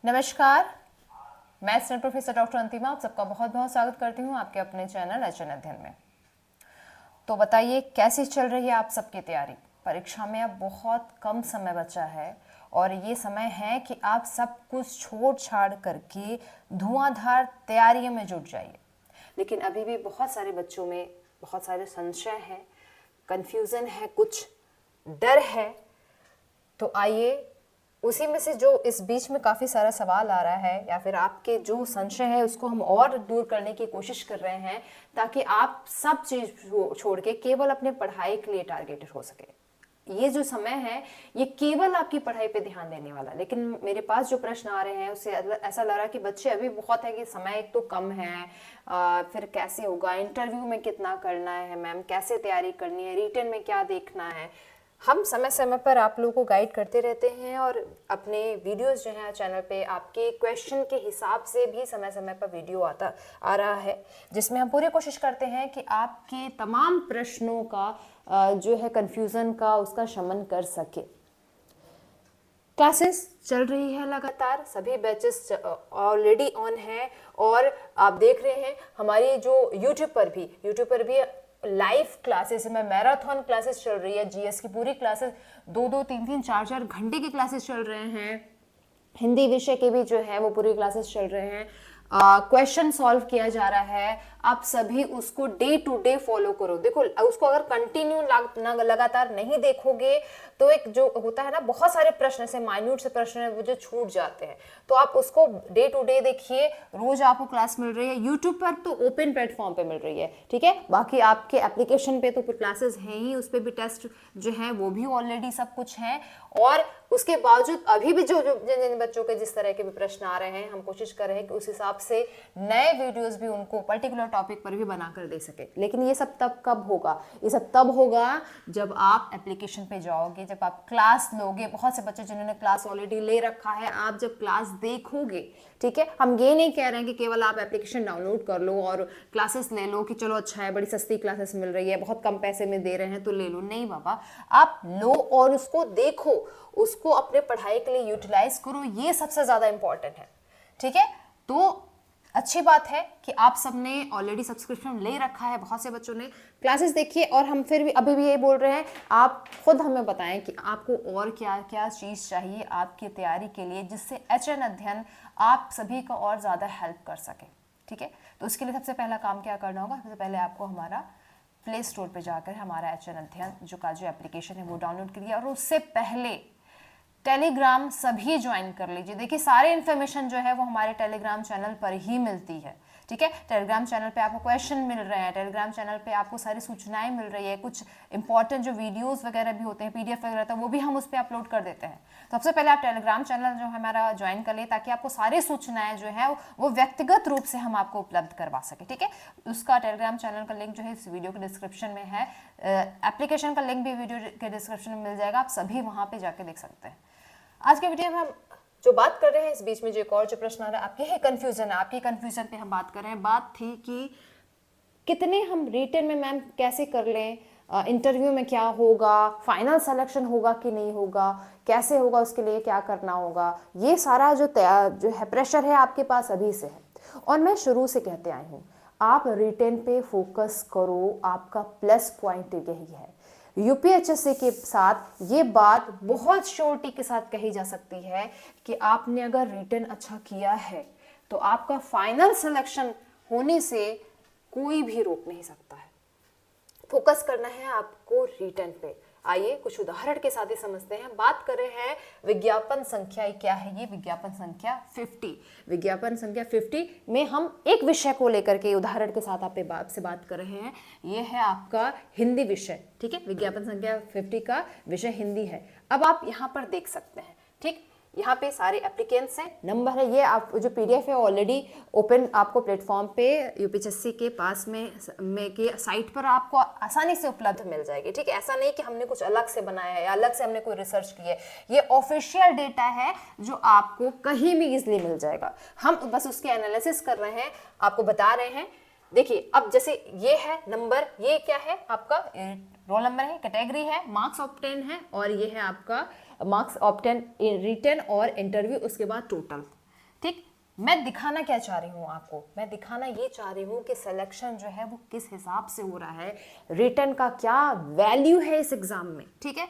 नमस्कार, मैं student professor doctor अंतिमा आप सबका बहुत बहुत स्वागत करती हूँ आपके अपने चैनल एचएन अध्ययन में। तो बताइए कैसी चल रही है आप सबकी तैयारी। परीक्षा में अब बहुत कम समय बचा है और ये समय है कि आप सब कुछ छोड़ छाड़ करके धुआंधार तैयारियों में जुट जाइए। लेकिन अभी भी बहुत सारे बच्चों में बहुत सारे संशय हैं, कन्फ्यूज़न है, कुछ डर है। तो आइए उसी में से जो इस बीच में काफ़ी सारा सवाल आ रहा है या फिर आपके जो संशय है उसको हम और दूर करने की कोशिश कर रहे हैं, ताकि आप सब चीज़ छोड़ के केवल अपने पढ़ाई के लिए टारगेटेड हो सके। ये जो समय है ये केवल आपकी पढ़ाई पे ध्यान देने वाला। लेकिन मेरे पास जो प्रश्न आ रहे हैं उससे ऐसा लग रहा है कि बच्चे अभी बहुत है कि समय एक तो कम है, फिर कैसे होगा, इंटरव्यू में कितना करना है मैम, कैसे तैयारी करनी है, रिटन में क्या देखना है। हम समय समय पर आप लोगों को गाइड करते रहते हैं और अपने वीडियोस जो हैं चैनल पे आपके क्वेश्चन के हिसाब से भी समय समय पर वीडियो आ रहा है, जिसमें हम पूरी कोशिश करते हैं कि आपके तमाम प्रश्नों का जो है कन्फ्यूज़न का उसका शमन कर सके। क्लासेस चल रही है लगातार, सभी बैचेस ऑलरेडी ऑन है और आप देख रहे हैं हमारी जो यूट्यूब पर भी लाइव क्लासेस में मैराथन क्लासेस चल रही है। जीएस की पूरी क्लासेस 2-2, 3-3, 4-4 घंटे की क्लासेस चल रहे हैं। हिंदी विषय के भी जो है वो पूरी क्लासेस चल रहे हैं। क्वेश्चन सॉल्व किया जा रहा है। आप सभी उसको डे टू डे फॉलो करो। देखो उसको अगर कंटिन्यू लगातार नहीं देखोगे तो एक जो होता है ना, बहुत सारे प्रश्न से माइन्यूट से प्रश्न है वो जो छूट जाते हैं। तो आप उसको डे टू डे देखिए। रोज आपको क्लास मिल रही है यूट्यूब पर, तो ओपन प्लेटफॉर्म पे मिल रही है, ठीक है। बाकी आपके एप्लीकेशन पे तो क्लासेस हैं ही, उस पर भी टेस्ट जो है वो भी ऑलरेडी सब कुछ है। और उसके बावजूद अभी भी जो जिन बच्चों के जिस तरह के भी प्रश्न आ रहे हैं, हम कोशिश कर रहे हैं कि उस हिसाब से नए वीडियोस भी उनको पर्टिकुलर टॉपिक पर भी बनाकर दे सके। लेकिन ये सब तब कब होगा? ये सब तब होगा जब आप एप्लीकेशन पे जाओगे, जब आप क्लास लोगे। बहुत से बच्चे जिन्होंने क्लास ऑलरेडी ले रखा है, आप जब क्लास देखोगे, ठीक है। हम ये नहीं कह रहे हैं कि केवल आप एप्लीकेशन डाउनलोड कर लो और क्लासेस ले लो कि चलो अच्छा है, बड़ी सस्ती क्लासेस मिल रही है, बहुत कम पैसे में दे रहे हैं तो ले लो। नहीं बाबा, आप लो और उसको देखो, उसको अपने पढ़ाई के लिए यूटिलाइज करो। ये सबसे ज्यादा इंपॉर्टेंट है, ठीक है। तो अच्छी बात है कि आप सबने ऑलरेडी सब्सक्रिप्शन ले रखा है, बहुत से बच्चों ने क्लासेस देखिए। और हम फिर भी अभी भी ये बोल रहे हैं, आप खुद हमें बताएं कि आपको और क्या क्या चीज़ चाहिए आपकी तैयारी के लिए, जिससे एचएन अध्ययन आप सभी का और ज़्यादा हेल्प कर सके, ठीक है। तो उसके लिए सबसे पहला काम क्या करना होगा? सबसे पहले आपको हमारा प्ले स्टोर पर जाकर हमारा एचएन अध्ययन जो एप्लीकेशन है वो डाउनलोड करिए। और उससे पहले टेलीग्राम सभी ज्वाइन कर लीजिए। देखिए सारे इन्फॉर्मेशन जो है वो हमारे टेलीग्राम चैनल पर ही मिलती है, ठीक है। टेलीग्राम चैनल पे आपको क्वेश्चन मिल रहे हैं, टेलीग्राम चैनल पे आपको सारी सूचनाएं मिल रही है, कुछ इंपॉर्टेंट जो वीडियोस वगैरह भी होते हैं, पीडीएफ वगैरह तो वो भी हम उस पर अपलोड कर देते हैं। तो सबसे पहले आप टेलीग्राम चैनल जो हमारा ज्वाइन कर लिए, ताकि आपको सारी सूचनाएं जो है वो व्यक्तिगत रूप से हम आपको उपलब्ध करवा सके, ठीक है। उसका टेलीग्राम चैनल का लिंक जो है इस वीडियो के डिस्क्रिप्शन में है। एप्लीकेशन का लिंक भी वीडियो के डिस्क्रिप्शन में मिल जाएगा, आप सभी वहां पर जाके देख सकते हैं। आज के वीडियो में हम जो बात कर रहे हैं, इस बीच में जो एक और जो प्रश्न आ रहा है, आपके ही कन्फ्यूजन है, आपकी कन्फ्यूजन पे हम बात कर रहे हैं। बात थी कि कितने हम रिटन में मैम कैसे कर लें, इंटरव्यू में क्या होगा, फाइनल सिलेक्शन होगा कि नहीं होगा, कैसे होगा, उसके लिए क्या करना होगा। ये सारा जो है प्रेशर है आपके पास अभी से है। और मैं शुरू से कहते आई हूँ, आप रिटन पे फोकस करो, आपका प्लस पॉइंट यही है। यूपीएचएससी के साथ ये बात बहुत श्योरिटी के साथ कही जा सकती है कि आपने अगर रिटन अच्छा किया है तो आपका फाइनल सिलेक्शन होने से कोई भी रोक नहीं सकता है। फोकस करना है आपको रिटन पे। आइए कुछ उदाहरण के साथ ही समझते हैं। बात कर रहे हैं विज्ञापन संख्या, क्या है ये? विज्ञापन संख्या 50। विज्ञापन संख्या 50 में हम एक विषय को लेकर के उदाहरण के साथ आपसे बात कर रहे हैं। ये है आपका हिंदी विषय, ठीक है। विज्ञापन संख्या 50 का विषय हिंदी है। अब आप यहाँ पर देख सकते हैं, ठीक, यहाँ पे सारे एप्लीकेंट्स हैं, नंबर है। ये आप जो पीडीएफ है ऑलरेडी ओपन आपको प्लेटफॉर्म पे यूपीएचएससी के पास में के साइट पर आपको आसानी से उपलब्ध मिल जाएगी, ठीक है। ऐसा नहीं कि हमने कुछ अलग से बनाया है या अलग से हमने कोई रिसर्च की है। ये ऑफिशियल डेटा है जो आपको कहीं भी इजिली मिल जाएगा। हम बस उसके एनालिसिस कर रहे हैं, आपको बता रहे हैं। देखिए अब जैसे ये है नंबर, ये क्या है? आपका रोल नंबर है, कैटेगरी है, मार्क्स ऑब्टेन है, और ये है आपका मार्क्स ऑब्टेन रिटन और इंटरव्यू, उसके बाद टोटल। ठीक, मैं दिखाना क्या चाह रही हूँ आपको, मैं दिखाना ये चाह रही हूँ कि सिलेक्शन जो है वो किस हिसाब से हो रहा है, रिटन का क्या वैल्यू है इस एग्जाम में, ठीक है,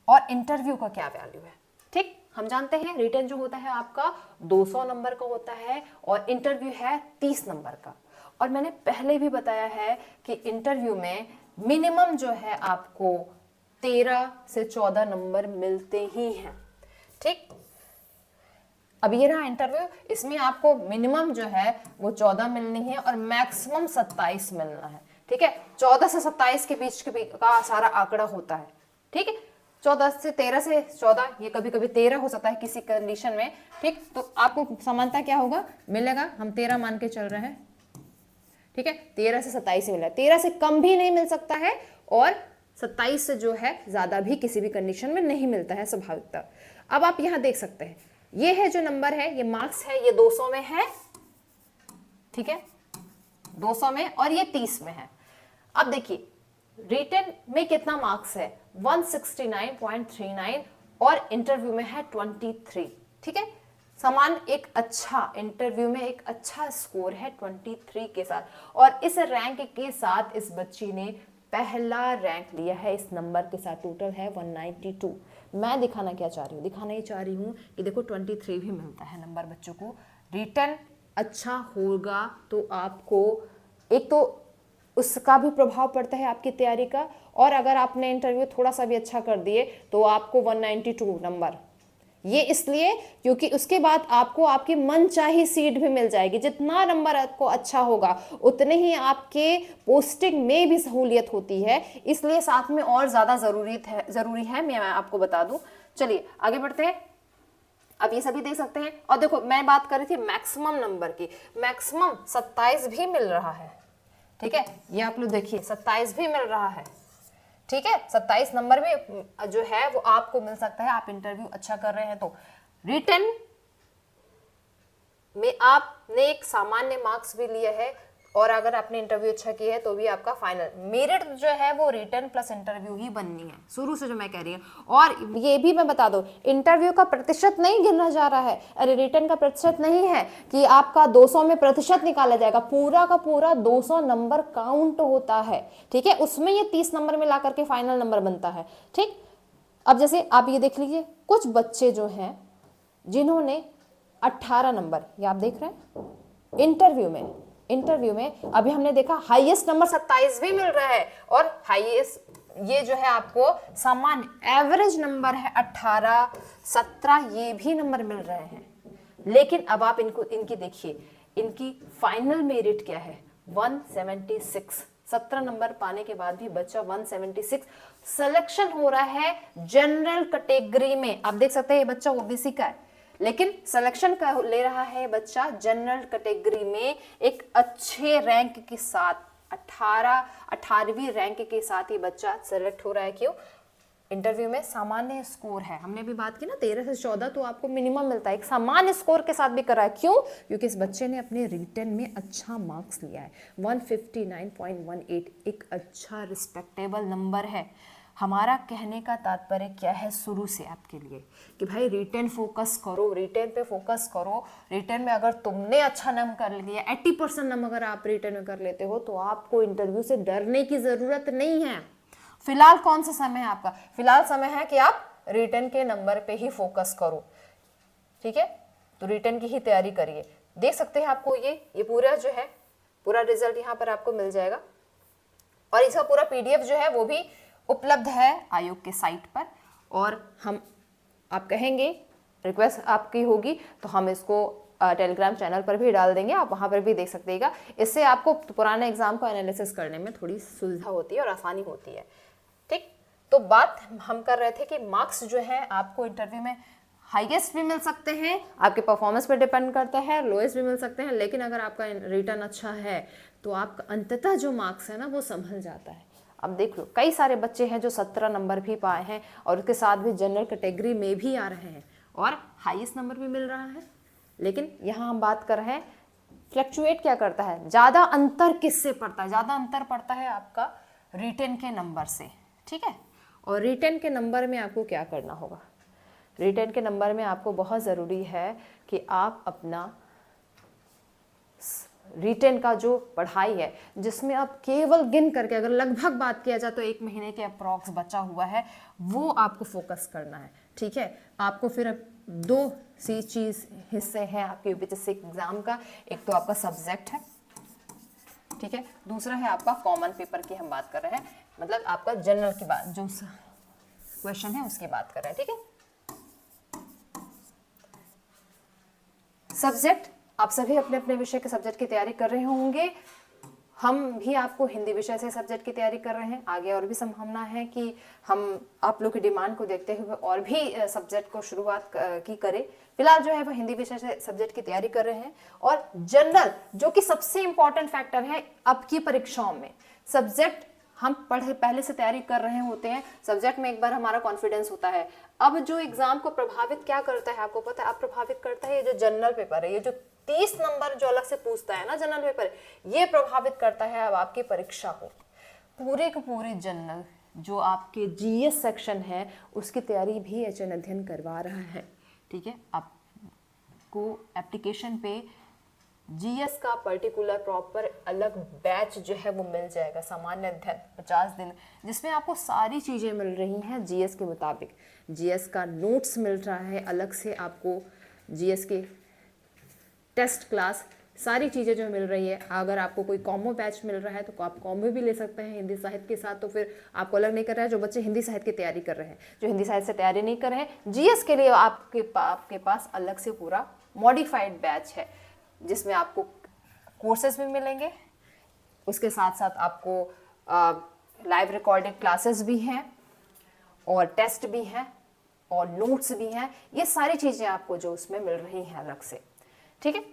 और इंटरव्यू का क्या वैल्यू है। ठीक, हम जानते हैं रिटन जो होता है आपका 200 नंबर का होता है और इंटरव्यू है 30 नंबर का। और मैंने पहले भी बताया है कि इंटरव्यू में मिनिमम जो है आपको 13 से 14 नंबर मिलते ही हैं। ठीक, अब ये रहा इंटरव्यू, इसमें आपको मिनिमम जो है वो 14 मिलनी है और मैक्सिमम 27 मिलना है। ठीक है, 14 से 27 के बीच का सारा आंकड़ा होता है। ठीक है, 14 से 13 से 14, ये कभी कभी 13 हो सकता है किसी कंडीशन में। ठीक, तो आपको समानता क्या होगा, मिलेगा, हम 13 मान के चल रहे हैं। ठीक है, 13 से 27 मिला, 13 से कम भी नहीं मिल सकता है और 27 से जो है ज्यादा भी किसी भी कंडीशन में नहीं मिलता है, स्वाभाविकता। अब आप यहां देख सकते हैं, ये है जो नंबर है, ये मार्क्स है, ये 200 में है, ठीक है, 200 में, और ये 30 में है। अब देखिए रिटन में कितना मार्क्स है, 169.39 और इंटरव्यू में है 23। ठीक है, समान एक अच्छा इंटरव्यू में एक अच्छा स्कोर है 23 के साथ, और इस रैंक के साथ इस बच्ची ने पहला रैंक लिया है इस नंबर के साथ, टोटल है 192। मैं दिखाना क्या चाह रही हूँ, दिखाना ये चाह रही हूँ कि देखो 23 भी मिलता है नंबर बच्चों को। रिटन अच्छा होगा तो आपको एक तो उसका भी प्रभाव पड़ता है आपकी तैयारी का, और अगर आपने इंटरव्यू थोड़ा सा भी अच्छा कर दिए तो आपको 192 नंबर, ये इसलिए क्योंकि उसके बाद आपको आपकी मनचाही सीट भी मिल जाएगी। जितना नंबर आपको अच्छा होगा उतने ही आपके पोस्टिंग में भी सहूलियत होती है, इसलिए साथ में और ज्यादा जरूरी है मैं आपको बता दूं। चलिए आगे बढ़ते हैं। अब ये सभी देख सकते हैं, और देखो मैं बात कर रही थी मैक्सिमम नंबर की, मैक्सिमम 27 भी मिल रहा है। ठीक है, ये आप लोग देखिए 27 भी मिल रहा है। ठीक है, 27 नंबर भी जो है वो आपको मिल सकता है, आप इंटरव्यू अच्छा कर रहे हैं तो। रिटन में आपने एक सामान्य मार्क्स भी लिए है, और अगर आपने इंटरव्यू अच्छा किया है तो भी आपका फाइनल मेरिट जो है वो रिटन प्लस इंटरव्यू ही बननी है, शुरू से जो मैं कह रही हूँ। और ये भी मैं बता दूं, इंटरव्यू का प्रतिशत नहीं गिना जा रहा है, अरे रिटन का प्रतिशत नहीं है कि आपका 200 में प्रतिशत निकाला जाएगा, पूरा का पूरा 200 नंबर काउंट होता है। ठीक है, उसमें ये 30 नंबर में ला करके फाइनल नंबर बनता है। ठीक, अब जैसे आप ये देख लीजिए, कुछ बच्चे जो हैं जिन्होंने 18 नंबर, ये आप देख रहे हैं इंटरव्यू में अभी हमने देखा हाईएस्ट नंबर 27 भी मिल रहा है, और हाईएस्ट ये जो है आपको सामान्य एवरेज नंबर है 18, 17, ये भी नंबर मिल रहे हैं। लेकिन अब आप इनकी देखिए, इनकी फाइनल मेरिट क्या है, 176। 17 नंबर पाने के बाद भी बच्चा 176 सिलेक्शन हो रहा है जनरल कैटेगरी में। आप देख सकते हैं ये बच्चा ओबीसी का है, लेकिन सिलेक्शन का ले रहा है बच्चा जनरल कैटेगरी में एक अच्छे रैंक के साथ, 18वीं रैंक के साथ ही बच्चा सेलेक्ट हो रहा है। क्यों, इंटरव्यू में सामान्य स्कोर है, हमने भी बात की ना 13 से 14 तो आपको मिनिमम मिलता है, एक सामान्य स्कोर के साथ भी करा है। क्यों, क्योंकि इस बच्चे ने अपने रिटन में अच्छा मार्क्स लिया है, 159.18, एक अच्छा रिस्पेक्टेबल नंबर है। हमारा कहने का तात्पर्य क्या है शुरू से आपके लिए कि भाई रिटन फोकस करो, रिटन पे फोकस करो। रिटन में अगर तुमने अच्छा नंबर कर लिया, 80% नंबर अगर आप रिटन में कर लेते हो तो आपको इंटरव्यू से डरने की जरूरत नहीं है। फिलहाल कौन सा समय है आपका, फिलहाल समय है कि आप रिटन के नंबर पे ही फोकस करो। ठीक है, तो रिटन की ही तैयारी करिए। देख सकते हैं आपको ये पूरा जो है पूरा रिजल्ट यहाँ पर आपको मिल जाएगा, और इसका पूरा पीडीएफ जो है वो भी उपलब्ध है आयोग के साइट पर। और आप कहेंगे, रिक्वेस्ट आपकी होगी तो हम इसको टेलीग्राम चैनल पर भी डाल देंगे, आप वहां पर भी देख सकते हैं। इससे आपको पुराने एग्जाम को एनालिसिस करने में थोड़ी सुविधा होती है और आसानी होती है। ठीक, तो बात हम कर रहे थे कि मार्क्स जो है आपको इंटरव्यू में हाईएस्ट भी मिल सकते हैं, आपके परफॉर्मेंस पर डिपेंड करता है, लोएस्ट भी मिल सकते हैं, लेकिन अगर आपका रिटर्न अच्छा है तो आपका अंततः जो मार्क्स है ना वो संभल जाता है। अब देख लो, कई सारे बच्चे हैं जो 17 नंबर भी पाए हैं और उसके साथ भी जनरल कैटेगरी में भी आ रहे हैं और हाईएस्ट नंबर भी मिल रहा है। लेकिन यहाँ हम बात कर रहे हैं फ्लक्चुएट क्या करता है, ज़्यादा अंतर किससे पड़ता है, ज़्यादा अंतर पड़ता है आपका रिटन के नंबर से। ठीक है, और रिटन के नंबर में आपको क्या करना होगा, रिटेन के नंबर में आपको बहुत ज़रूरी है कि आप अपना रिटेन का जो पढ़ाई है, जिसमें आप केवल गिन करके, अगर लगभग बात किया जाए तो 1 महीने के अप्रॉक्स बचा हुआ है, वो आपको फोकस करना है। ठीक है, आपको फिर अब 2 सी चीज हिस्से हैं आपके यूपीएससी एग्जाम का। एक तो आपका सब्जेक्ट है, ठीक है, दूसरा है आपका कॉमन पेपर की हम बात कर रहे हैं, मतलब आपका जनरल की बात, जो क्वेश्चन है उसकी बात कर रहे हैं। ठीक है, सब्जेक्ट, आप सभी अपने अपने विषय के सब्जेक्ट की तैयारी कर रहे होंगे। हम भी आपको हिंदी विषय से सब्जेक्ट की तैयारी कर रहे हैं। आगे और भी संभावना है कि हम आप लोग की डिमांड को देखते हुए और भी सब्जेक्ट को शुरुआत की करें। फिलहाल जो है वो हिंदी विषय से सब्जेक्ट की तैयारी कर रहे हैं। और जनरल, जो कि सबसे इंपॉर्टेंट फैक्टर है अब की परीक्षाओं में, सब्जेक्ट हम पहले से तैयारी कर रहे होते हैं, सब्जेक्ट में एक बार हमारा कॉन्फिडेंस होता है। अब जो एग्जाम को प्रभावित क्या करता है आपको पता है? अब प्रभावित करता है ये जो जनरल पेपर है, ये जो 30 नंबर जो अलग से पूछता है ना जनरल पेपर, ये प्रभावित करता है अब आपकी परीक्षा को। पूरे के पूरे जनरल जो आपके जीएस सेक्शन है उसकी तैयारी भी एचएन अध्ययन करवा रहा है। ठीक है, आपको एप्लीकेशन पे जीएस का पर्टिकुलर प्रॉपर अलग बैच जो है वो मिल जाएगा, सामान्य अध्ययन 50 दिन, जिसमें आपको सारी चीज़ें मिल रही हैं जीएस के मुताबिक। जीएस का नोट्स मिल रहा है अलग से आपको, जीएस के टेस्ट क्लास, सारी चीज़ें जो मिल रही है। अगर आपको कोई कॉम्बो बैच मिल रहा है तो आप कॉम्बो भी ले सकते हैं हिंदी साहित्य के साथ, तो फिर आपको अलग नहीं कर रहा है। जो बच्चे हिंदी साहित्य की तैयारी कर रहे हैं, जो हिंदी साहित्य से तैयारी नहीं कर रहे हैं, जीएस के लिए आपके पास अलग से पूरा मॉडिफाइड बैच है, जिसमें आपको कोर्सेज भी मिलेंगे, उसके साथ साथ आपको लाइव रिकॉर्डेड क्लासेस भी हैं और टेस्ट भी हैं और नोट्स भी हैं। ये सारी चीज़ें आपको जो उसमें मिल रही हैं अलग से। ठीक है,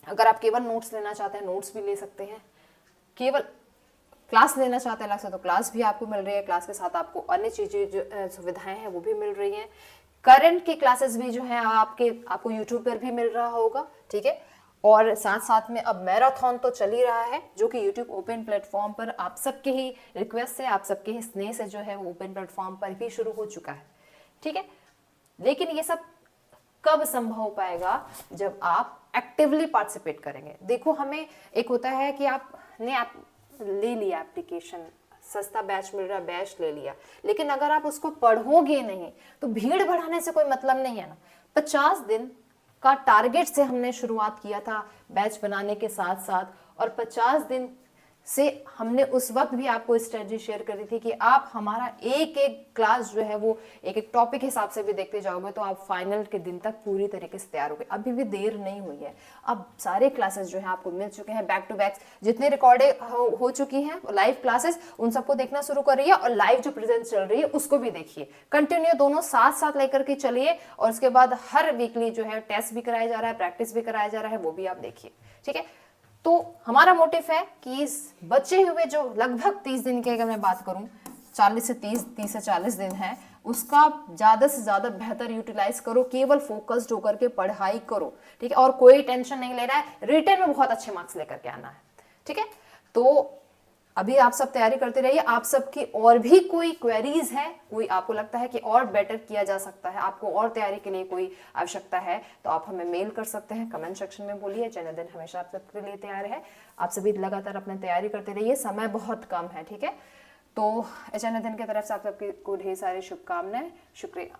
अगर आप केवल नोट्स लेना चाहते हैं नोट्स भी ले सकते हैं, केवल क्लास लेना चाहते हैं अलग से तो क्लास भी आपको मिल रही है। क्लास के साथ आपको अन्य चीज़ें जो सुविधाएं हैं वो भी मिल रही हैं। करंट की क्लासेस भी जो है आपको यूट्यूब पर भी मिल रहा होगा। ठीक है, और साथ साथ में अब मैराथन तो चल ही रहा है, जो कि यूट्यूब ओपन प्लेटफॉर्म पर आप सबके ही रिक्वेस्ट से, आप सबके ही स्नेह से जो है वो ओपन प्लेटफॉर्म पर भी शुरू हो चुका है। ठीक है, लेकिन ये सब कब संभव हो पाएगा? जब आप एक्टिवली पार्टिसिपेट करेंगे। देखो, हमें एक होता है कि आपने ले लिया एप्लीकेशन, सस्ता बैच मिल रहा है, बैच ले लिया, लेकिन अगर आप उसको पढ़ोगे नहीं तो भीड़ बढ़ाने से कोई मतलब नहीं है ना। 50 दिन का टारगेट से हमने शुरुआत किया था बैच बनाने के साथ साथ, और 50 दिन से हमने उस वक्त भी आपको स्ट्रेटजी शेयर करी थी कि आप हमारा एक एक क्लास जो है वो एक एक टॉपिक हिसाब से भी देखते जाओगे तो आप फाइनल के दिन तक पूरी तरीके से तैयार होगे। अभी भी देर नहीं हुई है, अब सारे क्लासेस जो है आपको मिल चुके हैं, बैक टू बैक जितने रिकॉर्डेड हो चुकी हैं लाइव क्लासेस, उन सबको देखना शुरू करिए, और लाइव जो प्रेजेंट चल रही है उसको भी देखिए। कंटिन्यू दोनों साथ साथ लेकर के चलिए, और उसके बाद हर वीकली जो है टेस्ट भी कराया जा रहा है, प्रैक्टिस भी कराया जा रहा है, वो भी आप देखिए। ठीक है, तो हमारा मोटिव है कि इस बचे हुए जो लगभग 30 दिन की अगर मैं बात करूं, 30 से 40 दिन है, उसका ज्यादा से ज्यादा बेहतर यूटिलाइज करो, केवल फोकस्ड होकर के पढ़ाई करो। ठीक है, और कोई टेंशन नहीं लेना है, रिटन में बहुत अच्छे मार्क्स लेकर के आना है। ठीक है, तो अभी आप सब तैयारी करते रहिए। आप सबकी और भी कोई क्वेरीज है, कोई आपको लगता है कि और बेटर किया जा सकता है, आपको और तैयारी के लिए कोई आवश्यकता है, तो आप हमें मेल कर सकते हैं, कमेंट सेक्शन में बोलिए। चैनल दिन हमेशा आप सबके लिए तैयार है। आप सभी लगातार अपनी तैयारी करते रहिए, समय बहुत कम है। ठीक है, तो चैनल दिन की तरफ से आप सबको ढेर सारी शुभकामनाएं। शुक्रिया।